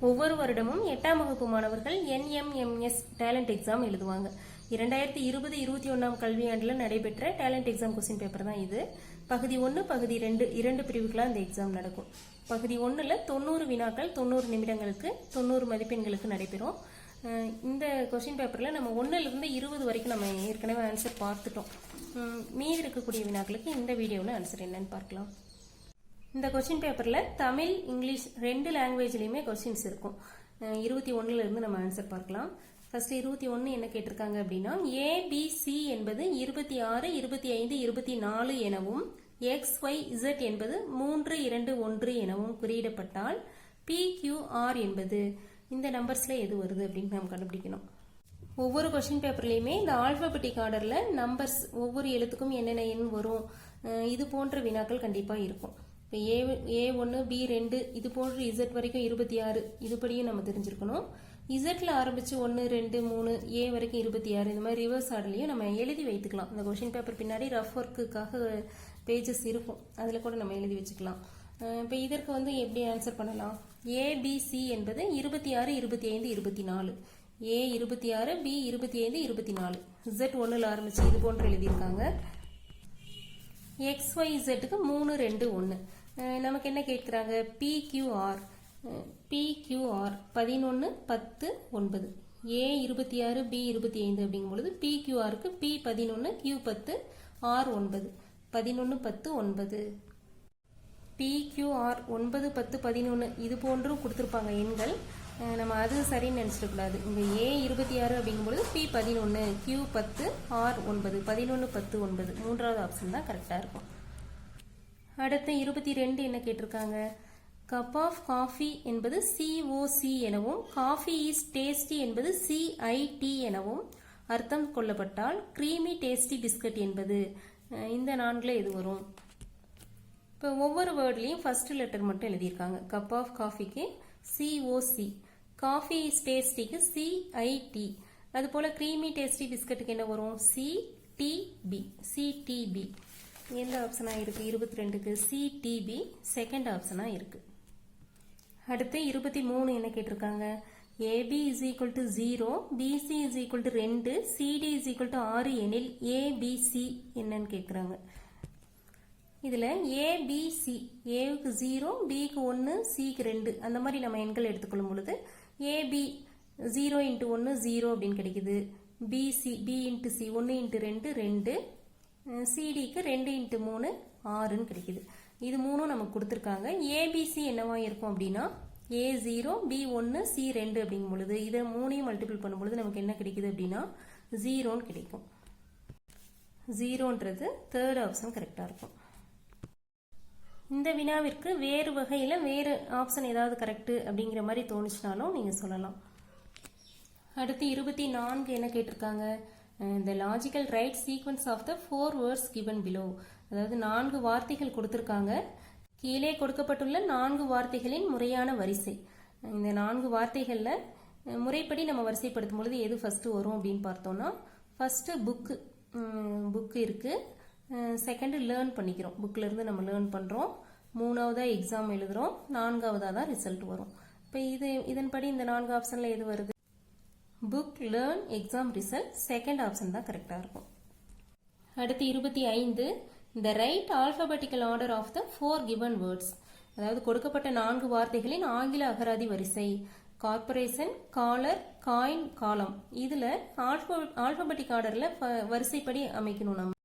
ஒவ்வொரு வருடமும் 8ஆம் வகுப்பு மாணவர்கள் NMMS டேலண்ட் எக்ஸாம் எழுதுவாங்க. 2020-21 கல்வியாண்டில் நடைபெற்ற டேலண்ட் எக்ஸாம் கொஸ்டின் பேப்பர் தான் இது. பகுதி 1 பகுதி 2 இரண்டு பிரிவுகளாக இந்த எக்ஸாம் நடக்கும். பகுதி 1ல் 90 வினாக்கள் 90 நிமிடங்களுக்கு 90 மதிப்பெண்களுக்கு நடைபெறும். இந்த கொஸ்டின் பேப்பரில் நம்ம 1லிருந்து 20 வரைக்கும் நம்ம ஏற்கனவே ஆன்சர் பார்த்துட்டோம். மீதி இருக்கக்கூடிய வினாக்களுக்கு இந்த வீடியோவில் ஆன்சர் என்னன்னு பார்க்கலாம். இந்த கொஸ்டின் பேப்பரில் தமிழ் இங்கிலீஷ் 2 லாங்குவேஜ்லையுமே கொஸ்டின்ஸ் இருக்கும். 21லிருந்து நம்ம ஆன்சர் பார்க்கலாம். ஃபர்ஸ்ட் 21 என்ன கேட்டிருக்காங்க அப்படின்னா, ABC என்பது 26, 25, 24 எனவும் XYZ என்பது 3, 2, 1 எனவும் குறியிடப்பட்டால் PQR என்பது இந்த நம்பர்ஸ்ல எது வருது அப்படின்னு நம்ம கண்டுபிடிக்கணும். ஒவ்வொரு கொஸ்டின் பேப்பர்லையுமே இந்த ஆல்பபெட்டிக் ஆர்டர்ல நம்பர்ஸ் ஒவ்வொரு எழுத்துக்கும் என்னென்ன எண் வரும், இது போன்ற வினாக்கள் கண்டிப்பா இருக்கும். இப்போ A1 B2 இது போன்று Z வரைக்கும் 26 இதுபடியும் நம்ம தெரிஞ்சிருக்கணும். இசட்ல ஆரம்பிச்சு 1 2 3 A வரைக்கும் 26 இந்த மாதிரி ரிவர்ஸ் ஆர்டர்லையும் நம்ம எழுதி வைத்துக்கலாம். இந்த கொஸ்டின் பேப்பர் பின்னாடி ரஃப் ஒர்க்குக்காக பேஜஸ் இருக்கும், அதில் கூட நம்ம எழுதி வச்சுக்கலாம். இப்போ இதற்கு எப்படி ஆன்சர் பண்ணலாம்? ABC என்பது 26, 25, 24. A 26, B 25, 24. Z 1ல் ஆரம்பிச்சு இது போன்று எழுதியிருக்காங்க. XYZக்கு 3 2 1. நமக்கு என்ன கேட்கிறாங்க? PQR 11 10 9. A 26 B 25 அப்படிங்கும் பொழுது PQRக்கு P 11 Q 10 R 9. 11 10 9. PQR 9 10 11 இது போன்றும் கொடுத்துருப்பாங்க எண்கள். நம்ம அது சரின்னு நினைச்சிடக்கூடாது. இங்க A 26 அப்படிங்கும் பொழுது P 11 Q 10 R 9. 11 10 9 மூன்றாவது ஆப்ஷன் தான் கரெக்டா இருக்கும். அடுத்து 22 என்ன கேட்டிருக்காங்க? கப் ஆஃப் காஃபி என்பது COC எனவும் காஃபி இஸ் டேஸ்டி என்பது CIT எனவும் அர்த்தம் கொள்ளப்பட்டால் கிரீமி டேஸ்டி பிஸ்கட் என்பது இந்த 4ல் எது வரும்? இப்போ ஒவ்வொரு வேர்ட்லையும் ஃபர்ஸ்ட் லெட்டர் மட்டும் எழுதியிருக்காங்க. கப் ஆஃப் காஃபிக்கு COC, காஃபி இஸ் டேஸ்டிக்கு CIT, அது போல கிரீமி டேஸ்டி பிஸ்கட்டுக்கு என்ன வரும்? CTB. எந்த ஆப்ஷனா இருக்கு? 22க்கு CTB செகண்ட் ஆப்ஷனா இருக்கு. அடுத்து 23 என்ன கேட்டிருக்காங்க? AB is equal to 0, BC is equal to 2, CD is equal to 6 எனில் ABC என்னன்னு கேட்குறாங்க. இதில் ABC, Aவுக்கு 0, Bக்கு 1, Cக்கு 2 அந்த மாதிரி நம்ம எண்கள் எடுத்துக்கொள்ளும் பொழுது AB 0 × 1 0 அப்படின்னு கிடைக்குது. BC B × C 1 × 2 2, CDக்கு 2 × 3 6ன்னு கிடைக்குது. இது மூணும் நமக்கு கொடுத்துருக்காங்க. ABC என்னவா இருக்கும் அப்படின்னா A0 B1 C2 அப்படிங்கும் பொழுது இதை 3ஐயும் மல்டிபிள் பண்ணும் பொழுது நமக்கு என்ன கிடைக்குது அப்படின்னா 0ன்னு கிடைக்கும். 0ன்றது தேர்ட் ஆப்ஷன் கரெக்டா இருக்கும். இந்த வினாவிற்கு வேறு வகையில் வேறு ஆப்ஷன் ஏதாவது கரெக்ட் அப்படிங்கிற மாதிரி தோணுச்சுனாலும் நீங்க சொல்லலாம். அடுத்து 24 என்ன கேட்டிருக்காங்க? The logical right sequence of the 4 words given below. அதாவது 4 வார்த்தைகள் கொடுத்திருக்காங்க. கீழே கொடுக்கப்பட்டுள்ள 4 வார்த்தைகளின் முறையான வரிசை. இந்த 4 வார்த்தைகள்ல முறைப்படி நம்ம வரிசைப்படுத்தும் பொழுது எது ஃபர்ஸ்ட் வரும் அப்படின்னு பார்த்தோம்னா, ஃபர்ஸ்ட் புக் இருக்கு, செகண்ட் லேர்ன் பண்ணிக்கிறோம், புக்ல இருந்து நம்ம லேர்ன் பண்றோம், மூணாவதா எக்ஸாம் எழுதுறோம், நான்காவதா தான் ரிசல்ட் வரும். இப்போ இதன்படி இந்த 4 ஆப்ஷன்ல எது வருது? Book, learn, exam, result second option தான் கரெக்டா இருக்கும். அடுத்து 25 the right alphabetical order of the 4 given words. அதாவது கொடுக்கப்பட்ட 4 வார்த்தைகளின் ஆங்கில அகராதி வரிசை. கார்ப்பரேஷன், காலர், காயின், காலம். இதுல ஆல்பபெட்டிக் ஆர்டர்ல வரிசைப்படி அமைக்கணும். நம்ம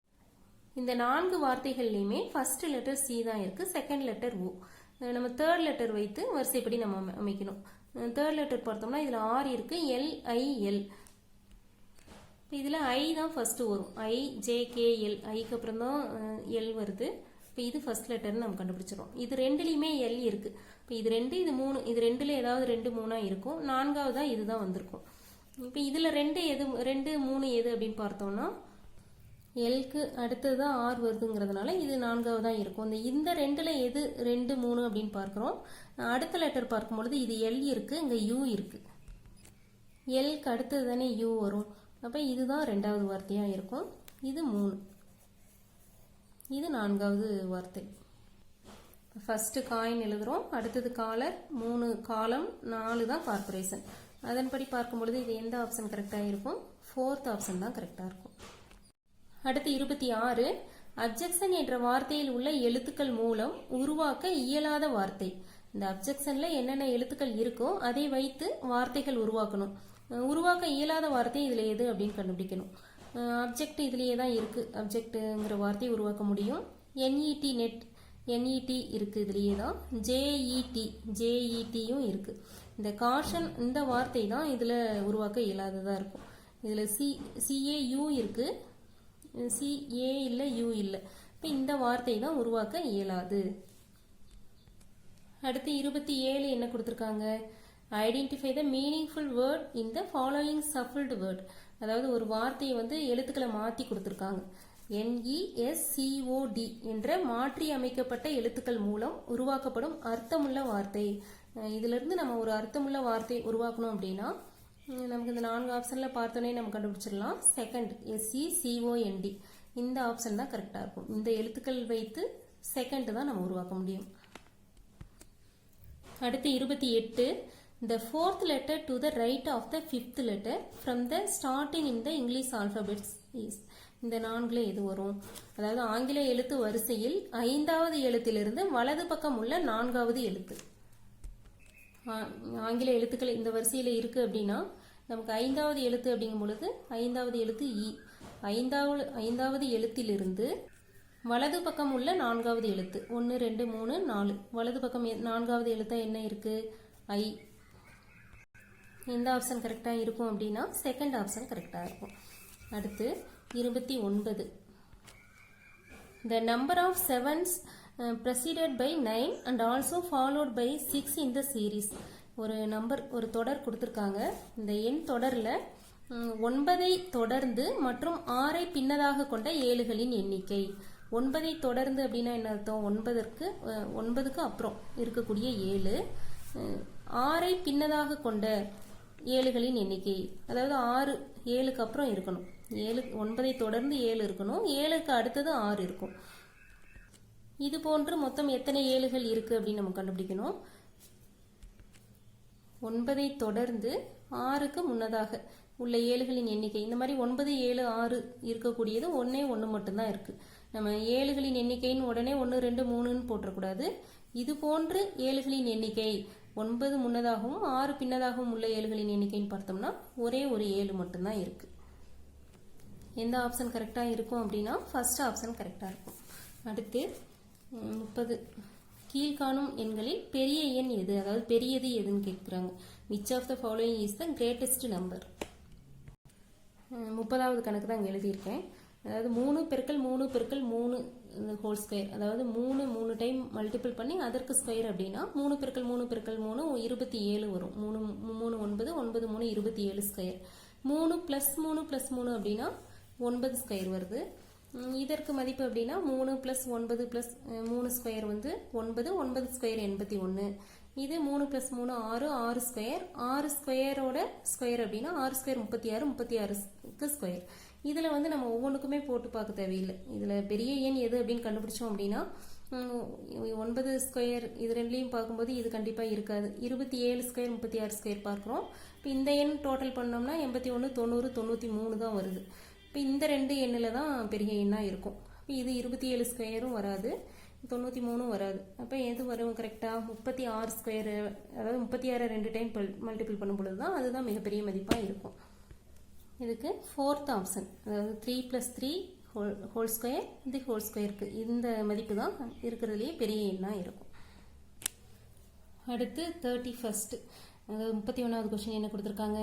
இந்த 4 வார்த்தைகள்லையுமே ஃபர்ஸ்ட் லெட்டர் C தான் இருக்கு, செகண்ட் லெட்டர் O. நம்ம தேர்ட் லெட்டர் வைத்து வரிசைப்படி நம்ம அமைக்கணும். தேர்ட் லெட்டர் பார்த்தோம்னா இதுல R இருக்கு, LIL. இதுல I தான் ஃபர்ஸ்ட் வரும், IJKL, ஐக்கு அப்புறம் தான் L வருது. இப்போ இது ஃபர்ஸ்ட் லெட்டர்னு நம்ம கண்டுபிடிச்சிடும். இது ரெண்டுலையுமே L இருக்கு. இப்போ இது 2 இது 3, இது 2ல ஏதாவது 2 3 இருக்கும், நான்காவதா இதுதான் வந்திருக்கும். இப்போ இதுல 2 3 எது அப்படின்னு பார்த்தோம்னா Lக்கு அடுத்ததுதான் R வருதுங்கிறதுனால இது நான்காவதா இருக்கும். இந்த 2ல எது 2 3 அப்படின்னு பார்க்கிறோம். அடுத்த லெட்டர் பார்க்கும்பொழுது இது L இருக்கு, இங்க U இருக்கு. Lக்கு அடுத்தது தானே U வரும். அப்ப இதுதான் 2வது வார்த்தையா இருக்கும். இது 3, இது 4வது வார்த்தை. ஃபர்ஸ்ட் காயின் எழுதுறோம், அடுத்தது காலர், 3 காலம், 4 தான் கார்பரேஷன். அதன்படி பார்க்கும் பொழுது இது எந்த ஆப்ஷன் கரெக்டாக இருக்கும்? 4th ஆப்ஷன் தான் கரெக்டாக இருக்கும். அடுத்து 26, அப்ஜெக்ஷன் என்ற வார்த்தையில் உள்ள எழுத்துக்கள் மூலம் உருவாக்க இயலாத வார்த்தை. இந்த அப்ஜெக்ஷன்ல என்னென்ன எழுத்துக்கள் இருக்கோ அதை வைத்து வார்த்தைகள் உருவாக்கணும். உருவாக்க இயலாத வார்த்தை இதுல எது அப்படின்னு கண்டுபிடிக்கணும். அப்ஜெக்ட் இதுலயே தான் இருக்கு, அப்ஜெக்ட்ங்கிற வார்த்தையை உருவாக்க முடியும். NET நெட், NET இருக்கு இதுலயே தான். JETயும் இருக்கு. இந்த காஷன் இந்த வார்த்தை தான் இதுல உருவாக்க இயலாததா இருக்கும். இதுல CAU இருக்கு, CA இல்ல U இல்ல. இப்போ இந்த வார்த்தை தான் உருவாக்க இயலாது. அடுத்து 27 என்ன கொடுத்திருக்காங்க? Identify the meaningful word in the following shuffled word. அதாவது ஒரு வார்த்தையை வந்து எழுத்துக்களை மாற்றி கொடுத்துருக்காங்க. NESCOD என்ற மாற்றி அமைக்கப்பட்ட எழுத்துக்கள் மூலம் உருவாக்கப்படும் அர்த்தமுள்ள வார்த்தை. இதிலிருந்து நம்ம ஒரு அர்த்தமுள்ள வார்த்தை உருவாக்கணும் அப்படின்னா நமக்கு இந்த 4 ஆப்ஷன்ல பார்த்தோன்னே நம்ம கண்டுபிடிச்சிடலாம். செகண்ட் SECOND இந்த ஆப்ஷன் தான் கரெக்டாக இருக்கும். இந்த எழுத்துக்கள் வைத்து செகண்ட் தான் நம்ம உருவாக்க முடியும். அடுத்து 28, the 4th letter to the right of the 5th letter from the starting in the English alphabets is. இந்த 4ல எது வரும்? அதாவது ஆங்கில எழுத்து வரிசையில் 5வது எழுத்திலிருந்து வலது பக்கம் உள்ள 4வது எழுத்து. ஆங்கில எழுத்துக்கள் இந்த வரிசையில இருக்கு அப்படின்னா நமக்கு 5வது எழுத்து அப்படிங்கும் பொழுது 5வது எழுத்து E. 5வது எழுத்திலிருந்து வலது பக்கம் உள்ள 4வது எழுத்து 1 2 3 4. வலது பக்கம் 4வது எழுத்தா என்ன இருக்கு? I. எந்த ஆப்ஷன் கரெக்டாக இருக்கும் அப்படின்னா செகண்ட் ஆப்ஷன் கரெக்டாக இருக்கும். அடுத்து 29, the number of sevens preceded by 9 and also followed by 6 in the series. ஒரு தொடர் கொடுத்துருக்காங்க. இந்த எண் தொடரில் 9ஐ தொடர்ந்து மற்றும் 6ஐ பின்னதாக கொண்ட ஏழுகளின் எண்ணிக்கை. 9ஐ தொடர்ந்து அப்படின்னா என்ன அர்த்தம்? 9க்கு அப்புறம் இருக்கக்கூடிய 7, 6ஐ பின்னதாக கொண்ட ஏழுகளின் எண்ணிக்கை. அதாவது 6 7க்கு அப்புறம் இருக்கணும். 9ஐ தொடர்ந்து 7 இருக்கணும், 7க்கு அடுத்தது 6 இருக்கும். இது போன்று மொத்தம் எத்தனை ஏழுகள் இருக்கு அப்படின்னு நம்ம கண்டுபிடிக்கணும். 9ஐ தொடர்ந்து 6க்கு முன்னதாக உள்ள ஏழுகளின் எண்ணிக்கை. இந்த மாதிரி 9 7 6 இருக்கக்கூடியது 1 மட்டும்தான் இருக்கு. நம்ம ஏழுகளின் எண்ணிக்கைன்னு உடனே 1 2 3ன்னு போட்டக்கூடாது. இது போன்று ஏழுகளின் எண்ணிக்கை 9 முன்னதாகவும் 6 பின்னதாகவும் உள்ள ஏழுகளின் எண்ணிக்கைன்னு பார்த்தோம்னா ஒரே ஒரு 7 மட்டும்தான் இருக்கு. எந்த ஆப்ஷன் கரெக்டாக இருக்கும் அப்படின்னா ஃபர்ஸ்ட் ஆப்ஷன் கரெக்டாக இருக்கும். அடுத்து 30, கீழ்காணும் எண்களில் பெரிய எண் எது? அதாவது பெரியது எதுன்னு கேட்குறாங்க. Which of the following is the greatest number? 30வது கணக்கு தான் எழுதியிருக்கேன். அதாவது 3 பெருக்கல் 3 பெருக்கல் 3 ஹோல் ஸ்கொயர். அதாவது 3 டைம் மல்டிபிள் பண்ணி அதற்கு ஸ்கொயர் அப்படின்னா 3 பெருக்கல் 3 பெருக்கல் 3 27 வரும். 3 3 9 9 3 27 ஸ்கொயர். 3 + 3 + 3 அப்படின்னா 9 ஸ்கொயர் வருது. இதற்கு மதிப்பு அப்படின்னா 3 + 9 + 3 ஸ்கொயர் வந்து 9, 9 ஸ்கொயர் 81. இது 3 + 3 6, 6 ஸ்கொயர். 6 ஸ்கொயரோட ஸ்கொயர் அப்படின்னா 6 ஸ்கொயர் 36, 36க்கு ஸ்கொயர். இதில் வந்து நம்ம ஒவ்வொன்றுக்குமே போட்டு பார்க்க தேவையில்லை. இதில் பெரிய எண் எது அப்படின்னு கண்டுபிடிச்சோம் அப்படின்னா 9 ஸ்கொயர் இது ரெண்டுலையும் பார்க்கும்போது இது கண்டிப்பாக இருக்காது. 27 ஸ்கொயர் 36 ஸ்கொயர் பார்க்குறோம். இப்போ இந்த எண் டோட்டல் பண்ணோம்னா 81 90 93 தான் வருது. இப்போ இந்த 2 எண்ணில் தான் பெரிய எண்ணாக இருக்கும். இப்போ இது 27 ஸ்கொயரும் வராது, 93 வராது. அப்போ எது வரும் கரெக்டாக? 36 ஸ்கொயர். அதாவது 36 2 டைம் மல்டிபிள் பண்ணும் பொழுது தான் அதுதான் மிகப்பெரிய மதிப்பாக இருக்கும். இதுக்கு 4th ஆப்ஷன், அதாவது 3 + 3 ஹோல் ஸ்கொயர் இது ஹோல் ஸ்கொயருக்கு இந்த மதிப்பு தான் இருக்கிறதுலேயே பெரிய எண்ணாக இருக்கும். அடுத்து 31st, அதாவது 31வது கொஸ்டின் என்ன கொடுத்துருக்காங்க?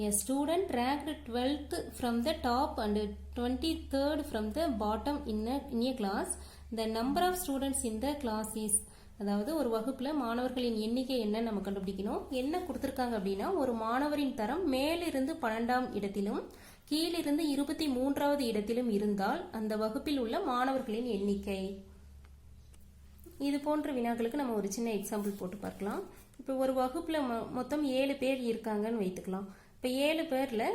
A student ranked 12th from the top and 23rd from the bottom in a class. The number of students in the class is. அதாவது ஒரு வகுப்புல மாணவர்களின் எண்ணிக்கை என்ன நம்ம கண்டுபிடிக்கணும். என்ன கொடுத்துருக்காங்க அப்படின்னா ஒரு மாணவரின் தரம் மேலிருந்து 12ஆம் இடத்திலும் கீழிருந்து 23வது இடத்திலும் இருந்தால் அந்த வகுப்பில் உள்ள மாணவர்களின் எண்ணிக்கை. இது போன்ற வினாக்களுக்கு நம்ம ஒரு சின்ன எக்ஸாம்பிள் போட்டு பார்க்கலாம். இப்போ ஒரு வகுப்புல மொத்தம் 7 பேர் இருக்காங்கன்னு வைத்துக்கலாம். இப்போ 7 பேர்ல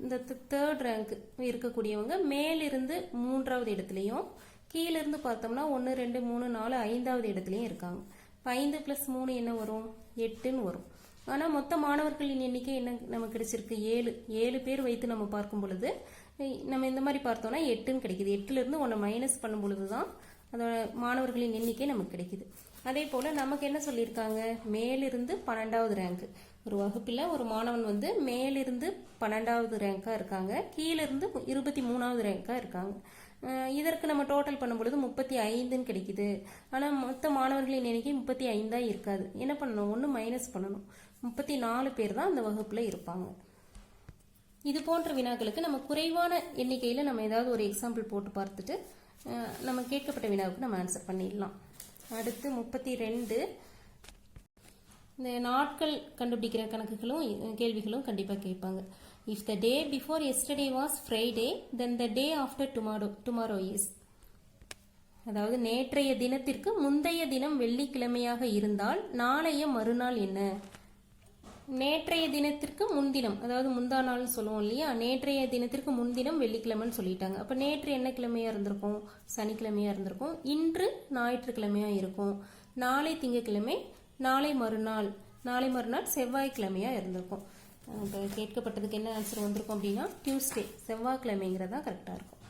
இந்த 3rd ரேங்க் இருக்கக்கூடியவங்க மேலிருந்து 3வது இடத்துலையும் கீழிருந்து பார்த்தோம்னா 1 2 3 4 5வது இடத்துலையும் இருக்காங்க. இப்போ 5 + 3 என்ன வரும்? 8ன்னு வரும். ஆனால் மொத்த மாணவர்களின் எண்ணிக்கை என்ன நமக்கு கிடைச்சிருக்கு? 7 பேர் வைத்து நம்ம பார்க்கும் பொழுது நம்ம இந்த மாதிரி பார்த்தோம்னா 8ன்னு கிடைக்குது. 8லிருந்து 1 மைனஸ் பண்ணும் பொழுது தான் அதோட மாணவர்களின் எண்ணிக்கை நமக்கு கிடைக்குது. அதே போல் நமக்கு என்ன சொல்லியிருக்காங்க? மேலிருந்து 12வது ரேங்க். ஒரு வகுப்பில் ஒரு மாணவன் வந்து மேலிருந்து 12வது ரேங்காக இருக்காங்க, கீழிருந்து 23வது ரேங்காக இருக்காங்க. இதற்கு நம்ம டோட்டல் பண்ணும் பொழுது 35ன்னு கிடைக்குது. ஆனால் மொத்த மாணவர்களின் எண்ணிக்கை 35 இருக்காது. என்ன பண்ணணும்? 1 மைனஸ் பண்ணணும். 34 பேர் தான் அந்த வகுப்பில் இருப்பாங்க. இது போன்ற வினாக்களுக்கு நம்ம குறைவான எண்ணிக்கையில் நம்ம ஏதாவது ஒரு எக்ஸாம்பிள் போட்டு பார்த்துட்டு நம்ம கேட்கப்பட்ட வினாவுக்கு நம்ம ஆன்சர் பண்ணிடலாம். அடுத்து 32. இந்த நாட்கள் கண்டுபிடிக்கிற கணக்குகளும் கேள்விகளும் கண்டிப்பாக கேட்பாங்க. If the day before yesterday was Friday then the day after tomorrow is. அதாவது நேற்றைய தினத்திற்கு முந்தைய தினம் வெள்ளிக்கிழமையாக இருந்தால் நாளைய மறுநாள் என்ன? நேற்றைய தினத்திற்கு முன்தினம், அதாவது முந்தா நாள்னு சொல்லுவோம் இல்லையா? நேற்றைய தினத்திற்கு முன்தினம் வெள்ளிக்கிழமைன்னு சொல்லிட்டாங்க. அப்போ நேற்று என்ன கிழமையா இருந்திருக்கும்? சனிக்கிழமையா இருந்திருக்கும். இன்று ஞாயிற்றுக்கிழமையா இருக்கும். நாளை திங்கட்கிழமை, நாளை மறுநாள் செவ்வாய்க்கிழமையா இருந்திருக்கும். இப்போ கேட்கப்பட்டதுக்கு என்ன ஆன்சர் வந்திருக்கும் அப்படின்னா டியூஸ்டே, செவ்வாய்க்கிழமைங்கிறதா கரெக்டாக இருக்கும்.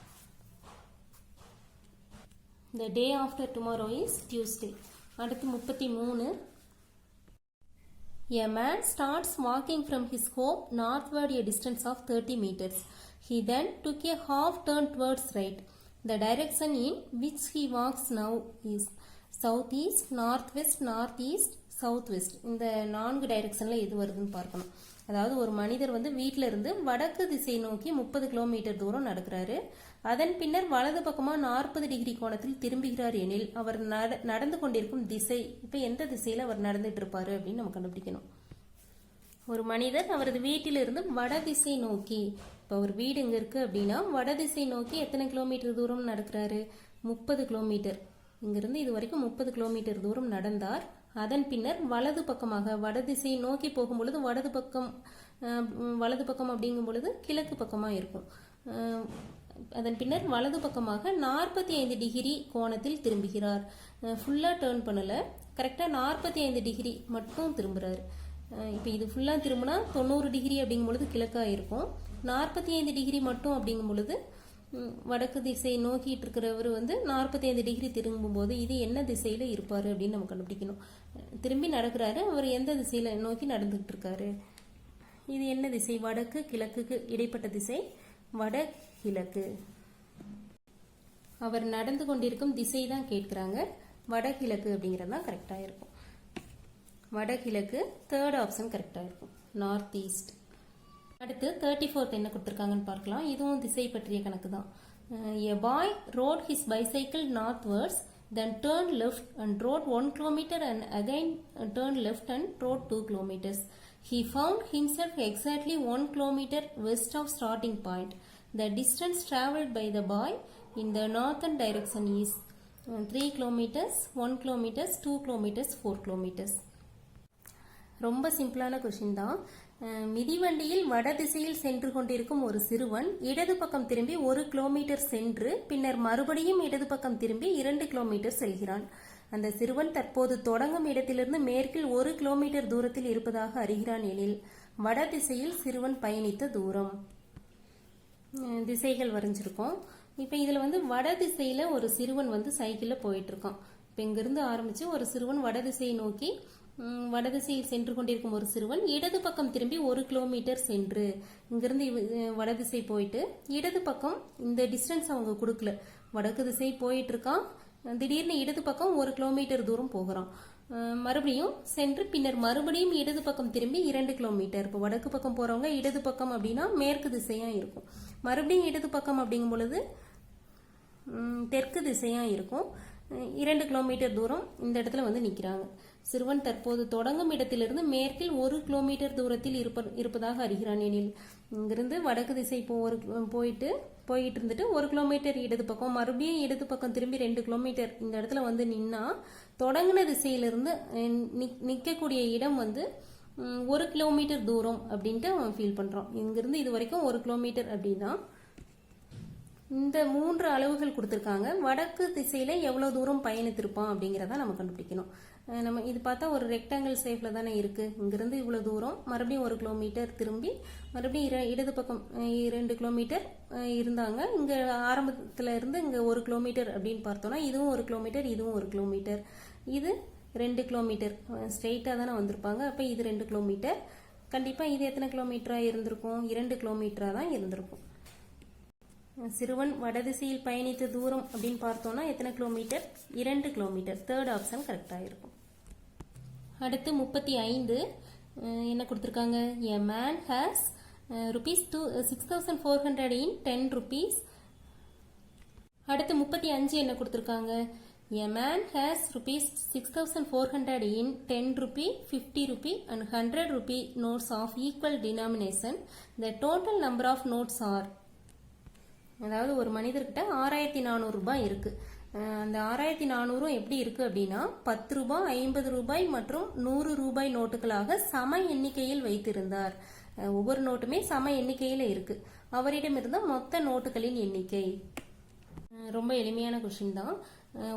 The day after tomorrow is Tuesday. அடுத்து 33. A man starts walking from his home northward a distance of 30 meters. He then took a half turn towards right. The direction in which he walks now is southeast, northwest, northeast, southwest. இந்த 4 டைரக்ஷனில் எது வருதுன்னு பார்க்கணும். அதாவது ஒரு மனிதர் வந்து வீட்டில இருந்து வடக்கு திசை நோக்கி 30 கிலோமீட்டர் தூரம் நடக்கிறாரு. அதன் பின்னர் வலது பக்கமாக 40 டிகிரி கோணத்தில் திரும்புகிறார் எனில் அவர் நடந்து கொண்டிருக்கும் திசை, இப்போ எந்த திசையில் அவர் நடந்துட்டு இருப்பாரு அப்படின்னு நம்ம கண்டுபிடிக்கணும். ஒரு மனிதர் அவரது வீட்டிலிருந்து வடதிசை நோக்கி, இப்போ அவர் வீடு எங்கே இருக்குது அப்படின்னா வடதிசை நோக்கி எத்தனை கிலோமீட்டர் தூரம் நடக்கிறாரு? 30 கிலோமீட்டர். இங்கிருந்து இது வரைக்கும் 30 கிலோமீட்டர் தூரம் நடந்தார். அதன் பின்னர் வலது பக்கமாக வடதிசை நோக்கி போகும் பொழுது வலது பக்கம் அப்படிங்கும் பொழுது கிழக்கு பக்கமாக இருக்கும். அதன் பின்னர் வலது பக்கமாக 45 டிகிரி கோணத்தில் திரும்புகிறார். ஃபுல்லாக டேர்ன் பண்ணலை, கரெக்டாக 45 டிகிரி மட்டும் திரும்புகிறார். இப்போ இது ஃபுல்லாக திரும்பினா 90 டிகிரி அப்படிங்கும் பொழுது கிழக்காக இருக்கும். 45 டிகிரி மட்டும் அப்படிங்கும் பொழுது வடக்கு திசை நோக்கிட்டு இருக்கிறவர் வந்து 45 டிகிரி திரும்பும்போது இது என்ன திசையில் இருப்பார் அப்படின்னு நம்ம கண்டுபிடிக்கணும். திரும்பி நடக்கிறாரு, அவர் எந்த திசையில் நோக்கி நடந்துகிட்டு இருக்காரு? இது என்ன திசை? வடக்கு கிழக்குக்கு இடைப்பட்ட திசை வடகிழக்கு. அவர் நடந்து கொண்டிருக்கும் திசை தான் கேட்குறாங்க. வடகிழக்கு அப்படிங்கிறது தான் கரெக்டாக இருக்கும். வடகிழக்கு, 3rd ஆப்ஷன் கரெக்டாக இருக்கும். North east. அடுத்து 34th என்ன கொடுத்துருக்காங்கன்னு பார்க்கலாம். இதுவும் திசை பற்றிய கணக்கு தான். A boy rode his bicycle northwards, then turned left and rode 1 kilometer and again turned left and rode 2 kilometers. He found himself exactly 1 kilometer west of starting point. The distance traveled by the boy in the northern direction is 3 kilometers, 1 kilometers, 2 kilometers, 4 kilometers. ரொம்ப சிம்பிளான question தான். மிதிவண்டியில் வட திசையில் சென்று கொண்டிருக்கும் ஒரு சிறுவன் இடது பக்கம் திரும்பி 1 கிலோமீட்டர் சென்று பின்னர் மறுபடியும் இடது பக்கம் திரும்பி 2 கிலோமீட்டர் செல்கிறான். அந்த சிறுவன் தற்போது தொடங்கும் இடத்திலிருந்து மேற்கில் 1 கிலோமீட்டர் தூரத்தில் இருப்பதாக அறிகிறான் எனில் வட திசையில் சிறுவன் பயணித்த தூரம். திசைகள் வரைஞ்சிருக்கோம். இப்போ இதில் வந்து வட திசையில் ஒரு சிறுவன் வந்து சைக்கிளில் போயிட்டு இருக்கான். இப்போ இங்கிருந்து ஆரம்பித்து ஒரு சிறுவன் வடதிசையை நோக்கி வடதிசையில் சென்று கொண்டிருக்கும் ஒரு சிறுவன் இடது பக்கம் திரும்பி 1 கிலோமீட்டர் சென்று, இங்கிருந்து வடதிசை போயிட்டு இடது பக்கம் இந்த டிஸ்டன்ஸ் அவங்க கொடுக்கல, வடக்கு திசை போயிட்டு இருக்கான், திடீர்னு இடது பக்கம் 1 கிலோமீட்டர் தூரம் போகிறான். மறுபடியும் சென்று பின்னர் மறுபடியும் இடது பக்கம் திரும்பி 2 கிலோமீட்டர். இப்போ வடக்கு பக்கம் போறவங்க இடது பக்கம் அப்படின்னா மேற்கு திசையா இருக்கும், மறுபடியும் இடது பக்கம் அப்படிங்கும் பொழுது தெற்கு திசையா இருக்கும். 2 கிலோமீட்டர் தூரம் இந்த இடத்துல வந்து நிற்கிறாங்க. சிறுவன் தற்போது தொடங்கும் இடத்திலிருந்து மேற்கில் 1 கிலோமீட்டர் தூரத்தில் இருப்பதாக அறிகிறான் எனில், இங்கிருந்து வடக்கு திசை போயிட்டு இருந்துட்டு 1 கிலோமீட்டர் இடது பக்கம், மறுபடியும் இடது பக்கம் திரும்பி 2 கிலோமீட்டர் இந்த இடத்துல வந்து நின்னா தொடங்கின திசையிலிருந்து நிற்கக்கூடிய இடம் வந்து 1 கிலோமீட்டர் தூரம் அப்படின்ட்டு அவன் ஃபீல் பண்றான். இங்கிருந்து இது வரைக்கும் 1 கிலோமீட்டர் அப்படின்னா இந்த 3 அளவுகள் கொடுத்துருக்காங்க. வடக்கு திசையில எவ்வளவு தூரம் பயணித்திருப்பான் அப்படிங்கிறத நம்ம கண்டுபிடிக்கணும். நம்ம இது பார்த்தா ஒரு ரெக்டாங்கிள் ஷேப்ல தானே இருக்கு. இங்கிருந்து இவ்வளவு தூரம், மறுபடியும் 1 கிலோமீட்டர் திரும்பி, மறுபடியும் இடது பக்கம் 2 கிலோமீட்டர் இருந்தாங்க. இங்க ஆரம்பத்துல இருந்து இங்க 1 கிலோமீட்டர் அப்படின்னு பார்த்தோம்னா இதுவும் 1 கிலோமீட்டர், இதுவும் 1 கிலோமீட்டர், இது 2 கிலோமீட்டர். ஸ்ட்ரெயிட்டா தானே வந்திருப்பாங்க. அப்ப இது 2 கிலோமீட்டர். கண்டிப்பா இது எத்தனை கிலோமீட்டரா இருந்திருக்கும்? 2 கிலோமீட்டரா தான் இருந்திருக்கும். சிறுவன் வடதிசையில் பயணித்த தூரம் அப்படின்னு பார்த்தோம்னா எத்தனை கிலோமீட்டர்? 2 கிலோமீட்டர். தேர்ட் ஆப்ஷன் கரெக்டாக இருக்கும். அடுத்து 35 என்ன கொடுத்துருக்காங்க? A man has rupees 6,400 in 10 rupees. அடுத்து 35 என்ன கொடுத்துருக்காங்க? A man has rupees 6,400 in 10 rupee, 50 rupee and 100 rupee notes of equal denomination. The total number of notes are. அதாவது ஒரு மனிதர்கிட்ட 6,400 ரூபாய் இருக்கு. அந்த 6,400 எப்படி இருக்கு அப்படின்னா 10 ரூபாய், 50 ரூபாய் மற்றும் 100 ரூபாய் நோட்டுகளாக சம எண்ணிக்கையில் வைத்திருந்தார். ஒவ்வொரு நோட்டுமே சம எண்ணிக்கையில இருக்கு. அவரிடம் இருந்த மொத்த நோட்டுகளின் எண்ணிக்கை. ரொம்ப எளிமையான கொஸ்டின் தான்.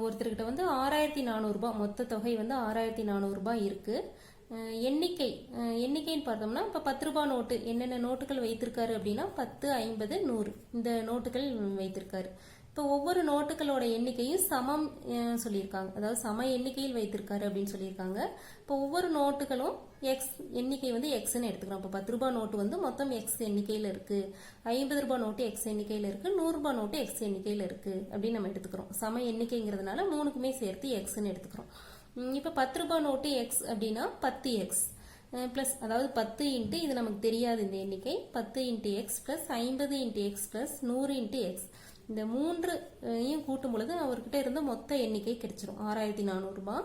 ஒருத்தர்கிட்ட வந்து 6,400 ரூபாய், மொத்த தொகை வந்து 6,400 ரூபாய் இருக்கு. எண்ணிக்கைன்னு பார்த்தோம்னா இப்போ 10 ரூபாய் நோட்டு என்னென்ன நோட்டுகள் வைத்திருக்காரு அப்படின்னா 10, 50, 100 இந்த நோட்டுகள் வைத்திருக்காரு. இப்போ ஒவ்வொரு நோட்டுகளோட எண்ணிக்கையும் சமம் சொல்லியிருக்காங்க. அதாவது சம எண்ணிக்கையில் வைத்திருக்காரு அப்படின்னு சொல்லியிருக்காங்க. இப்போ ஒவ்வொரு நோட்டுகளும் எக்ஸ் எண்ணிக்கை வந்து எக்ஸ்ன்னு எடுத்துக்கிறோம். இப்போ 10 ரூபாய் நோட்டு வந்து மொத்தம் எக்ஸ் எண்ணிக்கையில் இருக்கு, 50 ரூபாய் நோட்டு எக்ஸ் எண்ணிக்கையில் இருக்கு, 100 ரூபாய் நோட்டு எக்ஸ் எண்ணிக்கையில் இருக்கு அப்படின்னு நம்ம எடுத்துக்கிறோம். சம எண்ணிக்கைங்கிறதுனால மூணுக்குமே சேர்த்து எக்ஸ்ன்னு எடுத்துக்கிறோம். இப்போ 10 ரூபாய் நோட்டு எக்ஸ் அப்படின்னா 10x பிளஸ், அதாவது 10 இன்ட்டு இது நமக்கு தெரியாது இந்த எண்ணிக்கை, 10 into X plus 50 into X plus 100 into X. இந்த மூன்றையும் கூட்டும் பொழுது அவர்கிட்ட இருந்த மொத்த எண்ணிக்கை கிடைச்சிரும் 6,400 ரூபாய்.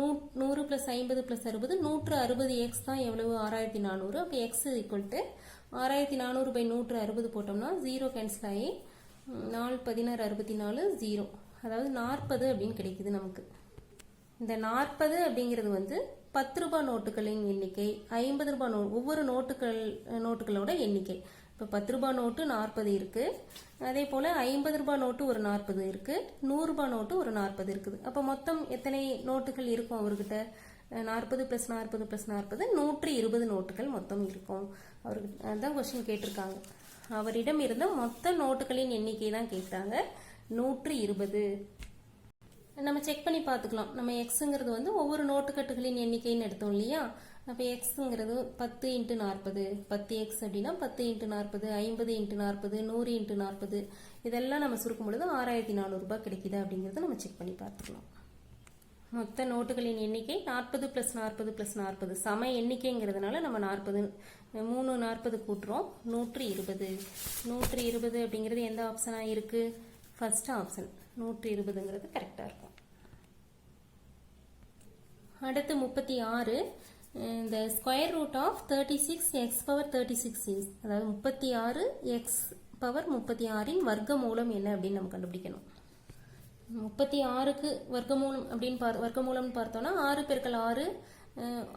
100 பிளஸ் 50 பிளஸ் 60 160 எக்ஸ் தான் எவ்வளவு? 6,400. அப்போ எக்ஸ் ஈக்குவல் டு 6,400 பை 160 போட்டோம்னா 0 கேன்சல் ஆகி 4, 16, 64, 0, அதாவது 40 அப்படின்னு கிடைக்குது நமக்கு. இந்த 40 அப்படிங்கிறது வந்து 10 ரூபாய் நோட்டுகளின் எண்ணிக்கை, 50 ரூபாய் ஒவ்வொரு நோட்டுகளோட எண்ணிக்கை. இப்போ 10 ரூபாய் நோட்டு 40 இருக்கு, அதே போல 50 ரூபாய் நோட்டு ஒரு 40 இருக்கு, 100 ரூபாய் நோட்டு ஒரு 40 இருக்குது. அப்போ மொத்தம் எத்தனை நோட்டுகள் இருக்கும் அவர்கிட்ட? 40 பிளஸ் 40 பிளஸ் 40 120 நோட்டுகள் மொத்தம் இருக்கும் அவர்கிட்ட. அதுதான் கொஸ்டின் கேட்டிருக்காங்க. அவரிடம் இருந்த மொத்த நோட்டுகளின் எண்ணிக்கை தான் கேட்டாங்க, 120. நம்ம செக் பண்ணி பார்த்துக்கலாம். நம்ம எக்ஸுங்கிறது வந்து ஒவ்வொரு நோட்டுக்கட்டுகளின் எண்ணிக்கைன்னு எடுத்தோம் இல்லையா? அப்போ எக்ஸுங்கிறது 10 இன்ட்டு 40, 10x அப்படின்னா 10 இன்ட்டு 40, 50 இன்ட்டு 40, 100 இன்ட்டு 40, இதெல்லாம் நம்ம சுருக்கும் பொழுது 6,400 ரூபாய் கிடைக்குது அப்படிங்கிறத நம்ம செக் பண்ணி பார்த்துக்கலாம். மொத்த நோட்டுகளின் எண்ணிக்கை 40 பிளஸ் 40 பிளஸ் 40 சம எண்ணிக்கைங்கிறதுனால நம்ம 40 3 40 கூட்டுறோம், 120. 120 அப்படிங்கிறது எந்த ஆப்ஷனா இருக்கு? ஃபர்ஸ்ட் ஆப்ஷன் 120ங்கிறது கரெக்டா இருக்கும். அடுத்து 36, இந்த square root of 36x power 36 is, அதாவது 36x பவர் 36 வர்க்க மூலம் என்ன அப்படின்னு நம்ம கண்டுபிடிக்கணும். 36க்கு வர்க்கமூலம் அப்படின்னு வர்க்கமூலம்னு பார்த்தோம்னா 6 பெருக்கல் 6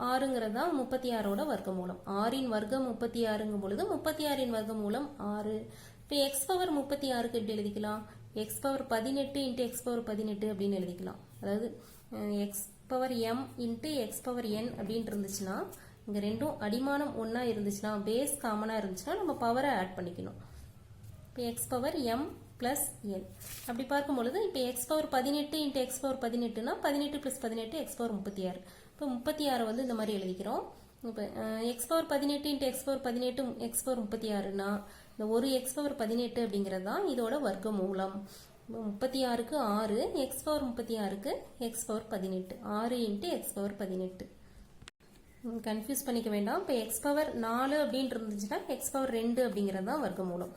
6ங்கிறது தான் 36ஓட வர்க்கமூலம். 6ன் வர்க்கம் 36ங்கும் பொழுது 36ன் வர்க்கமூலம் 6. இப்போ எக்ஸ் பவர் 36க்கு எப்படி எழுதிக்கலாம்? X power 18 into x power 18 அப்படின்னு எழுதிக்கலாம். அதாவது x power m into x power n அப்படின்னு இருந்துச்சுன்னா, இங்கே ரெண்டும் அடிமானம் ஒன்றா இருந்துச்சுன்னா, பேஸ் காமனாக இருந்துச்சுன்னா நம்ம பவரை ஆட் பண்ணிக்கணும். இப்போ x power m plus n அப்படி பார்க்கும்பொழுது இப்போ x power 18 into x power 18னா 18 பிளஸ் 18 எக்ஸ் பவர் 36. இப்போ 36 வந்து இந்த மாதிரி எழுதிக்கிறோம். இப்போ x power 18 into x power 18 x power 36னா இந்த ஒரு எக்ஸ் பவர் 18 அப்படிங்கிறது தான் இதோட வர்க்க மூலம். 36க்கு 6, எக்ஸ் பவர் 36க்கு x power 18, 6 into x power 18. Confuse பண்ணிக்க வேண்டாம். இப்போ எக்ஸ் பவர் 4 அப்படின்னு இருந்துச்சுன்னா எக்ஸ் பவர் 2 அப்படிங்கிறது தான் வர்க்க மூலம்.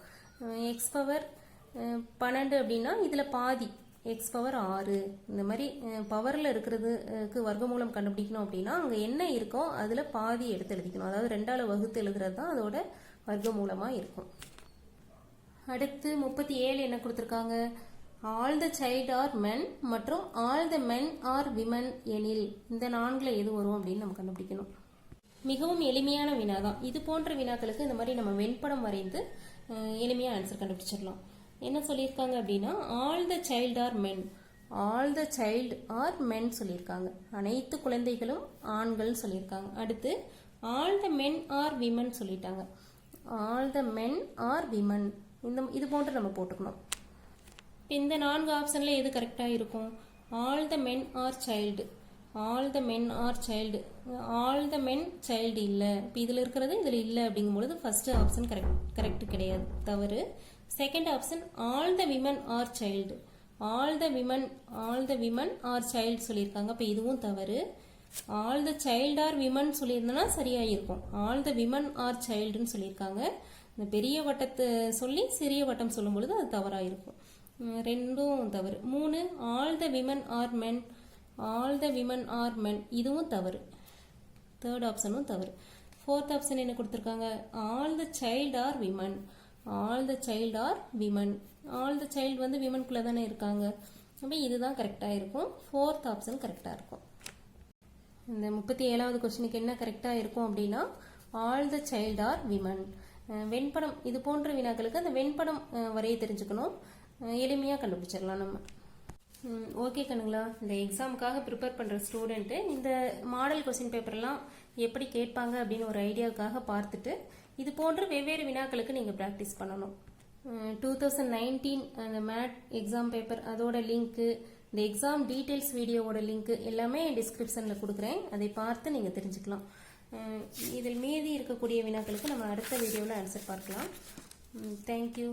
எக்ஸ் பவர் 12 அப்படின்னா இதில் பாதி எக்ஸ் பவர் 6. இந்த மாதிரி பவரில் இருக்கிறதுக்கு வர்க்கமூலம் கண்டுபிடிக்கணும் அப்படின்னா அங்கே என்ன இருக்கோ அதில் பாதி எடுத்து எழுதிக்கணும். அதாவது 2ஆல் வகுத்து எழுதுறது தான் அதோட வர்க்கமூலமாக இருக்கும். அடுத்து 37 என்ன கொடுத்துருக்காங்க? ஆல் த சைல்ட் ஆர் மென் மற்றும் all the men are women எனில் இந்த 4ல் எது வரும் அப்படின்னு நம்ம கண்டுபிடிக்கணும். மிகவும் எளிமையான வினா தான். இது போன்ற வினாக்களுக்கு இந்த மாதிரி நம்ம வெண்படம் வரைந்து எளிமையாக ஆன்சர் கண்டுபிடிச்சிடலாம். என்ன சொல்லியிருக்காங்க அப்படின்னா all the child are men, all the child are men சொல்லியிருக்காங்க. அனைத்து குழந்தைகளும் ஆண்கள் சொல்லியிருக்காங்க. அடுத்து all the men are women சொல்லிட்டாங்க. All the men are women இது போன்று நம்ம போட்டுக்கணும். இந்த 4 ஆப்ஷன்ல எது கரெக்டாக இருக்கும்? All the men R child, all the men R child, all the men child இல்லை. இப்போ இதில் இருக்கிறது இதில் இல்லை அப்படிங்கும்பொழுது ஃபர்ஸ்ட் ஆப்ஷன் கரெக்ட் கிடையாது, தவறு. Second option all the women are child, all the women are child சொல்லியிருக்காங்க. அப்போ இதுவும் தவறு. All the child are women சொல்லியிருந்தோன்னா சரியாக இருக்கும். ஆல் த விமன் ஆர் சைல்டுன்னு சொல்லியிருக்காங்க. இந்த பெரிய வட்டத்தை சொல்லி சிறிய வட்டம் சொல்லும் பொழுது அது தவறாக இருக்கும். ரெண்டும் தவறு. 3 all the women are men, all the women are men இதுவும் தவறு. தேர்ட் ஆப்ஷனும் தவறு. ஃபோர்த் ஆப்ஷன் என்ன கொடுத்துருக்காங்க? All the child are women, all the child are women, all the child வந்து விமனுக்குள்ளே தானே இருக்காங்க. அப்போ இதுதான் கரெக்டாக இருக்கும். ஃபோர்த் ஆப்ஷன் கரெக்டாக இருக்கும். இந்த 37வது கொஸ்டினுக்கு என்ன கரெக்டாக இருக்கும் அப்படின்னா all the child are women. வெண்படம் இது போன்ற வினாக்களுக்கு அந்த வெண்படம் வரைய தெரிஞ்சுக்கணும். எளிமையாக கண்டுபிடிச்சிடலாம் நம்ம. ஓகே கண்ணுங்களா, இந்த எக்ஸாமுக்காக ப்ரிப்பேர் பண்ணுற ஸ்டூடெண்ட்டு இந்த மாடல் கொஸ்டின் பேப்பர்லாம் எப்படி கேட்பாங்க அப்படின்னு ஒரு ஐடியாவுக்காக பார்த்துட்டு இது போன்ற வெவ்வேறு வினாக்களுக்கு நீங்கள் ப்ராக்டிஸ் பண்ணணும். 2019 அந்த மேட் எக்ஸாம் பேப்பர் அதோட லிங்க்கு, இந்த எக்ஸாம் டீட்டெயில்ஸ் வீடியோவோட லிங்க்கு எல்லாமே டிஸ்கிரிப்ஷனில் கொடுக்குறேன். அதை பார்த்து நீங்கள் தெரிஞ்சுக்கலாம். இதில் மீதி இருக்கக்கூடிய வினாக்களுக்கு நம்ம அடுத்த வீடியோவில் ஆன்சர் பார்க்கலாம். தேங்க்யூ.